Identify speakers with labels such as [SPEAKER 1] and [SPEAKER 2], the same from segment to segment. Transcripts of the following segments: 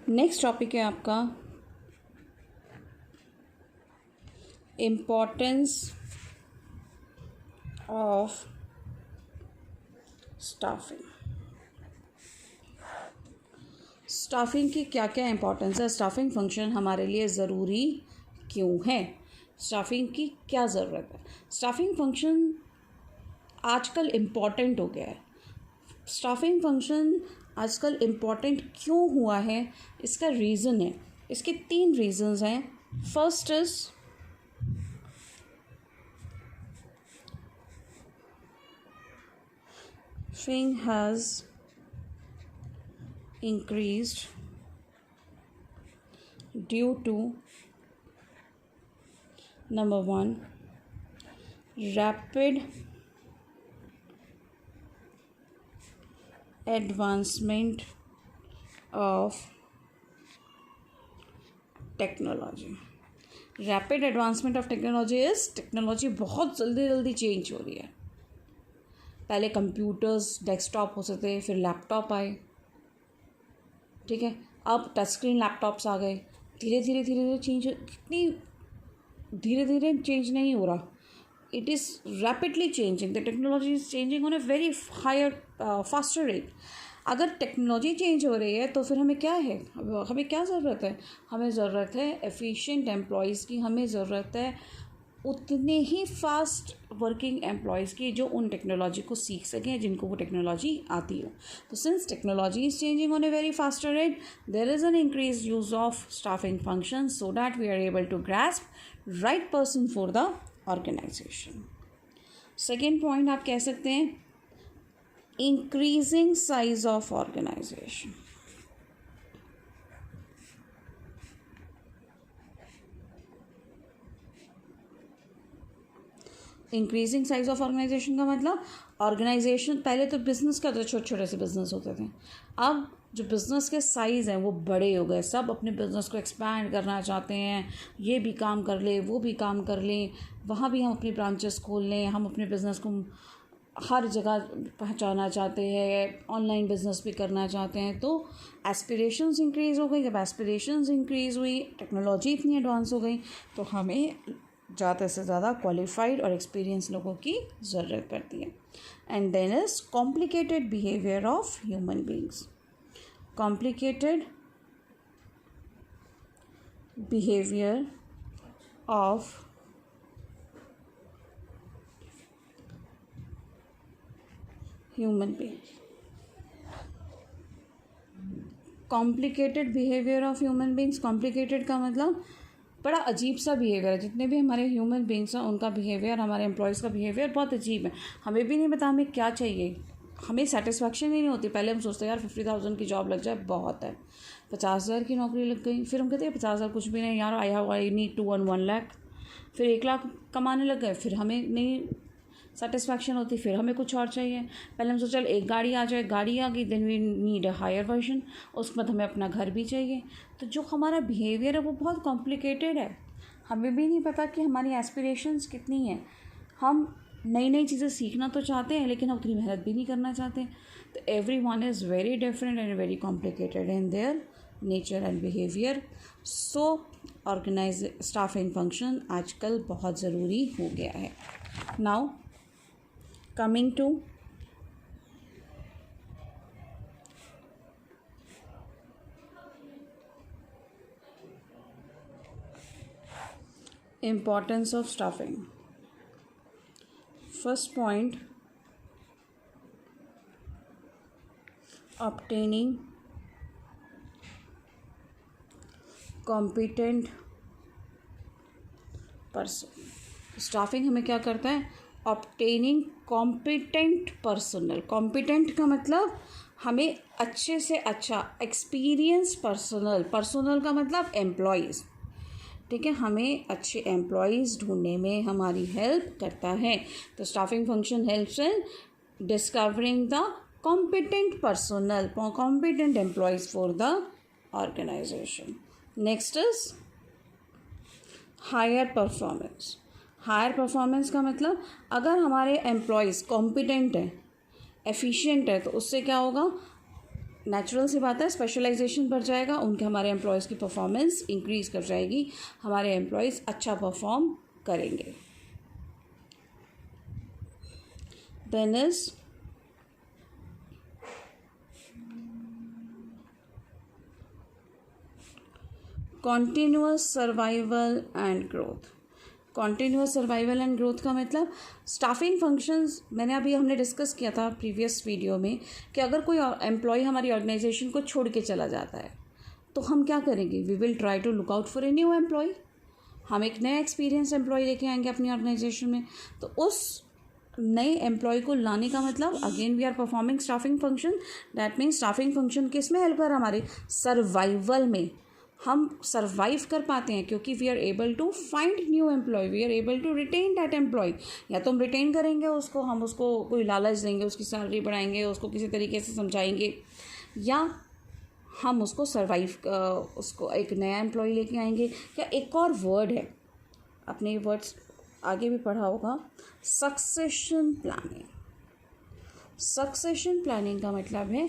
[SPEAKER 1] Next topic है आपका importance of staffing. Staffing की क्या क्या इम्पोर्टेंस है, स्टाफिंग फंक्शन हमारे लिए ज़रूरी क्यों है, स्टाफिंग की क्या ज़रूरत है। स्टाफिंग फंक्शन आजकल इम्पॉर्टेंट हो गया है। स्टाफिंग फंक्शन आजकल इम्पॉर्टेंट क्यों हुआ है, इसका रीज़न है, इसके 3 रीज़न्स हैं। First is staffing has increased due to number 1 rapid advancement of technology. Rapid advancement of technology is technology बहुत जल्दी चेंज हो रही है। पहले कंप्यूटर्स डेस्कटॉप होते थे, फिर लैपटॉप आए, ठीक है, अब टच स्क्रीन लैपटॉप्स आ गए। धीरे धीरे चेंज, कितनी धीरे चेंज नहीं हो रहा, it is rapidly changing. The technology is changing on a very higher faster rate. अगर टेक्नोलॉजी चेंज हो रही है तो फिर हमें क्या है, हमें क्या ज़रूरत है, हमें ज़रूरत है एफिशिएंट एम्प्लॉयज़ की, हमें ज़रूरत है उतने ही फास्ट वर्किंग एम्प्लॉयज़ की जो उन टेक्नोलॉजी को सीख सकें, जिनको वो टेक्नोलॉजी आती हो। तो since technology is changing on a very faster rate, there is an increase use of staffing function so that we are able to grasp right person for the organisation. Second point आप कह सकते हैं increasing size of organisation. Increasing size of organisation का मतलब organisation, पहले तो business का तो छोटे छोटे से बिज़नेस होते थे, अब जो बिज़नेस के साइज़ हैं वो बड़े हो गए। सब अपने बिज़नेस को एक्सपैंड करना चाहते हैं, ये भी काम कर ले, वो भी काम कर लें, वहाँ भी हम अपनी ब्रांचेस खोल लें, हम अपने बिज़नेस को हर जगह पहुँचाना चाहते हैं, ऑनलाइन बिज़नेस भी करना चाहते हैं। तो एस्पिरेशंस इंक्रीज़ हो गई। जब एस्पिरेशंस इंक्रीज़ हुई, टेक्नोलॉजी इतनी एडवांस हो गई, तो हमें ज़्यादा से ज़्यादा क्वालिफाइड और एक्सपीरियंस लोगों की ज़रूरत पड़ती है। And then is complicated behaviour of human beings. Complicated behaviour of human being. Complicated behaviour of human beings, complicated का मतलब बड़ा अजीब सा बिहेवियर है। जितने भी हमारे ह्यूमन बींग्स हैं उनका बिहेवियर, हमारे एम्प्लॉयज़ का बिहेवियर बहुत अजीब है। हमें भी नहीं पता हमें क्या चाहिए, हमें सेटिस्फैक्शन ही नहीं होती। पहले हम सोचते हैं यार 50,000 की जॉब लग जाए बहुत है, 50,000 की नौकरी लग गई, फिर हम कहते हैं 50,000 कुछ भी नहीं यार, I need to earn 1 lakh. फिर 1 लाख कमाने लग गए, फिर हमें नहीं सेटिस्फैक्शन होती, फिर हमें कुछ और चाहिए। पहले हम सोच चल एक गाड़ी आ जाए, गाड़ी आ गई, then we need a higher version, उसके बाद हमें अपना घर भी चाहिए। तो जो हमारा बिहेवियर है वो बहुत कॉम्प्लिकेटेड है। हमें भी नहीं पता कि हमारी एस्पिरेशंस कितनी हैं। हम नई चीज़ें सीखना तो चाहते हैं, लेकिन हम उतनी मेहनत भी नहीं करना चाहते। तो everyone is very different and very complicated in their nature and behaviour. So organise staffing function आजकल बहुत ज़रूरी हो गया है। Now coming to importance of staffing. First point, obtaining competent person. Staffing हमें क्या करता है, ऑब्टेनिंग कॉम्पिटेंट पर्सनल। कॉम्पिटेंट का मतलब हमें अच्छे से अच्छा एक्सपीरियंस पर्सनल का मतलब एम्प्लॉयज़, ठीक है, हमें अच्छे एम्प्लॉयज़ ढूंढने में हमारी हेल्प करता है। तो staffing function helps in discovering the competent personnel, competent employees for the organisation. Next is higher performance. Higher performance का मतलब अगर हमारे एम्प्लॉयज़ कॉम्पिटेंट हैं, एफिशिएंट है, तो उससे क्या होगा, नेचुरल सी बात है, स्पेशलाइजेशन बढ़ जाएगा, उनके हमारे एम्प्लॉयज़ की परफॉर्मेंस इंक्रीज़ कर जाएगी, हमारे एम्प्लॉयज़ अच्छा परफॉर्म करेंगे. Then is continuous survival and growth. Continuous survival and growth का मतलब स्टाफिंग फंक्शंस मैंने अभी हमने डिस्कस किया था प्रीवियस वीडियो में कि अगर कोई एम्प्लॉय हमारी ऑर्गेनाइजेशन को छोड़ के चला जाता है तो हम क्या करेंगे, we will try to look out for a new employee. हम एक नया एक्सपीरियंस एम्प्लॉय लेके आएंगे अपनी ऑर्गेनाइजेशन में. तो उस नए एम्प्लॉय को लाने का मतलब again we are performing staffing function. That means staffing function किस में हेल्प कर हमारे सर्वाइवल में. हम सर्वाइव कर पाते हैं क्योंकि we are able to find new employ, we are able to retain that employ. या तो हम रिटेन करेंगे उसको, हम उसको कोई लालच देंगे, उसकी सैलरी बढ़ाएंगे, उसको किसी तरीके से समझाएंगे, या हम उसको उसको एक नया एम्प्लॉय लेके आएंगे. या एक और वर्ड है, अपने वर्ड्स आगे भी पढ़ा होगा, सक्सेशन प्लानिंग. सक्सेशन प्लानिंग का मतलब है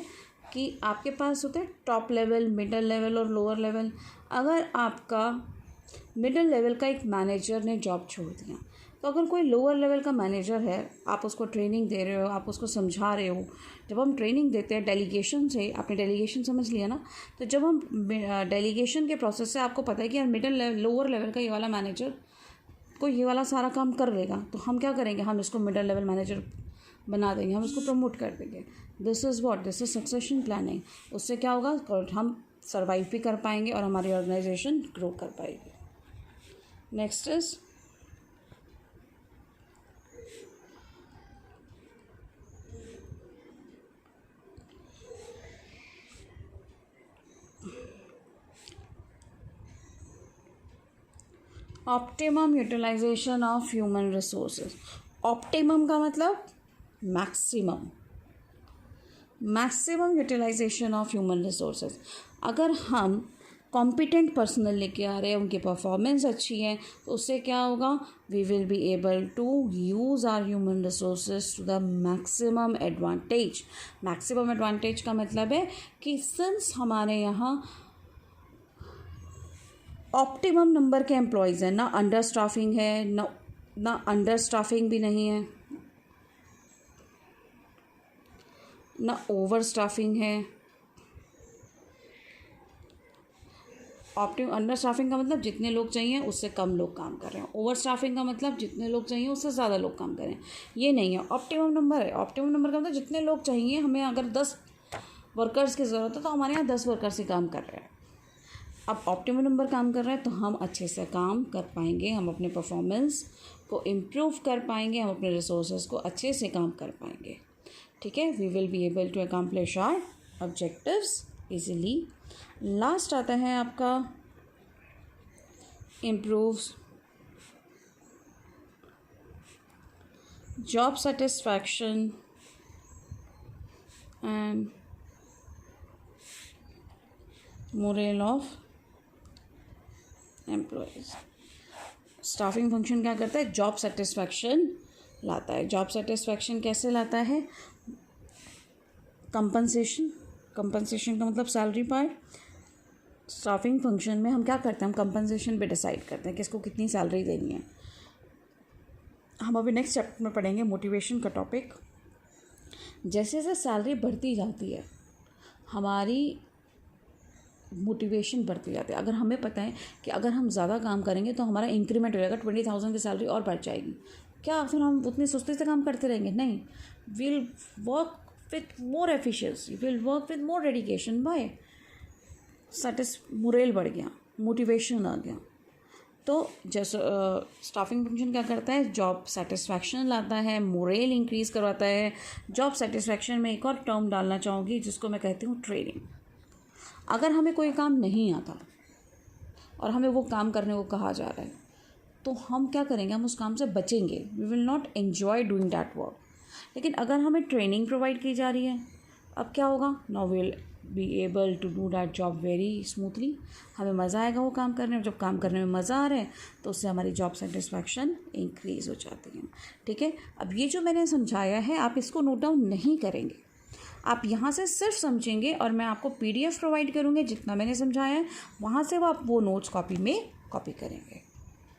[SPEAKER 1] कि आपके पास होते हैं टॉप लेवल, मिडल लेवल और लोअर लेवल. अगर आपका मिडल लेवल का एक मैनेजर ने जॉब छोड़ दिया, तो अगर कोई लोअर लेवल का मैनेजर है, आप उसको ट्रेनिंग दे रहे हो, आप उसको समझा रहे हो. जब हम ट्रेनिंग देते हैं डेलीगेशन से, आपने डेलीगेशन समझ लिया ना, तो जब हम डेलीगेशन के प्रोसेस से आपको पता है कि यार मिडल लेवल लोअर लेवल का ये वाला मैनेजर को ये वाला सारा काम कर लेगा, तो हम क्या करेंगे, हम इसको मिडल लेवल मैनेजर बना देंगे, हम इसको प्रमोट कर देंगे. This is what, this is succession planning. उससे क्या होगा, हम सर्वाइव भी कर पाएंगे और हमारी ऑर्गेनाइजेशन ग्रो कर पाएगी. Next is optimum utilisation of human resources. Optimum का मतलब maximum utilisation of human resources. अगर हम कॉम्पिटेंट पर्सनल लेके आ रहे हैं, उनकी परफॉर्मेंस अच्छी है, तो उससे क्या होगा, we will be able to use our human resources to the maximum advantage. Maximum advantage का मतलब है कि सिंस हमारे यहाँ ऑप्टिमम नंबर के एम्प्लॉयज़ हैं, ना अंडर स्टाफिंग है, ना अंडर स्टाफिंग भी नहीं है, ना ओवर स्टाफिंग है. अंडर स्टाफिंग का मतलब जितने लोग चाहिए उससे कम लोग काम कर रहे हैं. ओवर स्टाफिंग का मतलब जितने लोग चाहिए उससे ज़्यादा लोग काम कर रहे हैं. ये नहीं है, ऑप्टिमम नंबर है. ऑप्टिमम नंबर का मतलब जितने लोग चाहिए, हमें अगर 10 वर्कर्स की ज़रूरत है तो हमारे यहाँ 10 वर्कर्स ही काम कर रहे हैं. अब ऑप्टिमम नंबर काम कर रहा है तो हम अच्छे से काम कर पाएंगे, हम अपने परफॉर्मेंस को इम्प्रूव कर पाएंगे, हम अपने रिसोर्सेज को अच्छे से काम कर पाएंगे. ठीक है, we will be able to accomplish our objectives easily. Last आता है आपका improves job satisfaction and morale of employees. Staffing function क्या करता है, जॉब सेटिस्फैक्शन लाता है. जॉब सेटिस्फैक्शन कैसे लाता है, कंपनसेशन का मतलब सैलरी पार्ट. स्टाफिंग फंक्शन में हम क्या करते हैं, हम कंपनसेशन पे डिसाइड करते हैं किसको कितनी सैलरी देनी है. हम अभी नेक्स्ट चैप्टर में पढ़ेंगे मोटिवेशन का टॉपिक. जैसे जैसे सैलरी बढ़ती जाती है, हमारी मोटिवेशन बढ़ती जाती है. अगर हमें पता है कि अगर हम ज़्यादा काम करेंगे तो हमारा इंक्रीमेंट हो जाएगा, 20,000 की सैलरी और बढ़ जाएगी, क्या फिर हम उतनी सुस्ती से काम करते रहेंगे? नहीं, will work with more efficiency, will work with more dedication. By morale बढ़ गया, मोटिवेशन आ गया. तो जैसे स्टाफिंग फंक्शन क्या करता है, जॉब सेटिस्फैक्शन लाता है, मोरल इंक्रीज़ करवाता है. जॉब सेटिस्फैक्शन में एक और टर्म डालना चाहूँगी जिसको मैं कहती हूँ ट्रेनिंग. अगर हमें कोई काम नहीं आता और हमें वो काम करने को कहा जा रहा है, तो हम क्या करेंगे, हम उस काम से बचेंगे. We will not enjoy doing that work. लेकिन अगर हमें ट्रेनिंग प्रोवाइड की जा रही है, अब क्या होगा, now will be able to do that job very smoothly. हमें मज़ा आएगा वो काम करने में. जब काम करने में मज़ा आ रहा है तो उससे हमारी जॉब सेटिस्फैक्शन इंक्रीज़ हो जाती है. ठीक है, अब ये जो मैंने समझाया है आप इसको नोट डाउन नहीं करेंगे, आप यहाँ से सिर्फ समझेंगे और मैं आपको PDF प्रोवाइड करूँगी जितना मैंने समझाया है, वहाँ से वो आप वो नोट्स कॉपी में कॉपी करेंगे।